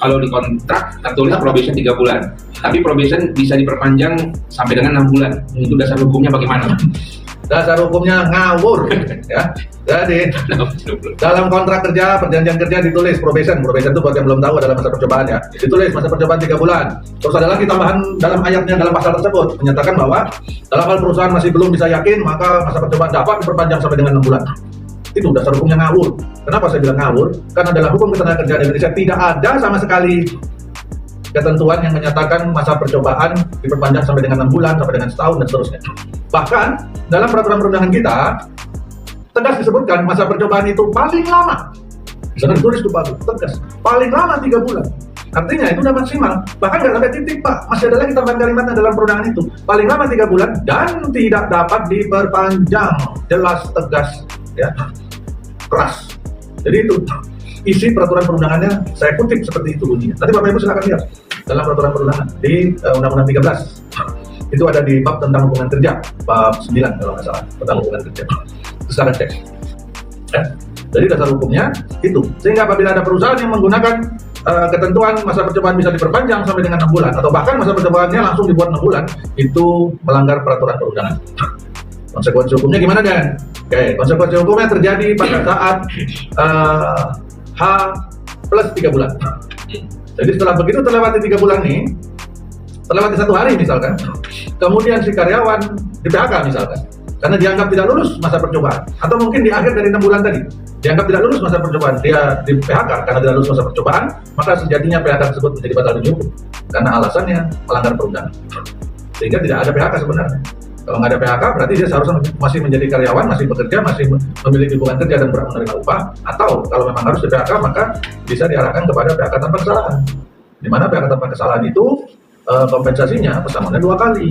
Kalau di kontrak tertulis probation 3 bulan, tapi probation bisa diperpanjang sampai dengan 6 bulan. Itu dasar hukumnya bagaimana? Dasar hukumnya ngawur, ya. Jadi dalam kontrak kerja, perjanjian kerja ditulis probation itu buat yang belum tahu adalah masa percobaan ya. Ditulis masa percobaan 3 bulan. Terus ada lagi tambahan dalam ayatnya dalam pasal tersebut menyatakan bahwa dalam hal perusahaan masih belum bisa yakin maka masa percobaan dapat diperpanjang sampai dengan 6 bulan. Itu dasar hukumnya ngawur. Kenapa saya bilang ngawur? Karena dalam hukum ketenagakerjaan Indonesia tidak ada sama sekali ketentuan yang menyatakan masa percobaan diperpanjang sampai dengan 6 bulan, sampai dengan setahun dan seterusnya. Bahkan dalam peraturan perundangan kita tegas disebutkan masa percobaan itu paling lama. Di sana ditulis itu bagus, tegas. Paling lama 3 bulan. Artinya itu udah maksimal. Bahkan nggak sampai titik Pak. Masih ada lagi tambahan kalimatnya dalam perundangan itu. Paling lama 3 bulan dan tidak dapat diperpanjang. Jelas, tegas, ya, keras. Jadi itu isi peraturan perundangannya saya kutip seperti itu bunyinya. Nanti Bapak Ibu silakan lihat dalam peraturan perundangan di Undang-Undang 13. Itu ada di bab tentang hubungan kerja, bab 9 kalau nggak salah, tentang hubungan kerja. Silakan cek. Ya. Jadi dasar hukumnya itu. Sehingga apabila ada perusahaan yang menggunakan ketentuan masa percobaan bisa diperpanjang sampai dengan 6 bulan atau bahkan masa percobaannya langsung dibuat 6 bulan, itu melanggar peraturan perundangan. Konsekuensi hukumnya gimana Dan? Oke, konsekuensi hukumnya terjadi pada saat H plus 3 bulan. Jadi setelah begitu terlewati 3 bulan nih, terlewati 1 hari misalkan, kemudian si karyawan di PHK misalkan, karena dianggap tidak lulus masa percobaan, atau mungkin di akhir dari 6 bulan tadi, dianggap tidak lulus masa percobaan, dia di PHK karena tidak lulus masa percobaan, maka sejatinya PHK tersebut menjadi batal demi hukum, karena alasannya melanggar perundangan. Sehingga tidak ada PHK sebenarnya. Kalau nggak ada PHK berarti dia seharusnya masih menjadi karyawan, masih bekerja, masih memiliki hubungan kerja dan berhak menerima upah. Atau kalau memang harus di PHK maka bisa diarahkan kepada PHK tanpa kesalahan. Di mana PHK tanpa kesalahan itu kompensasinya pesangonnya 2 kali.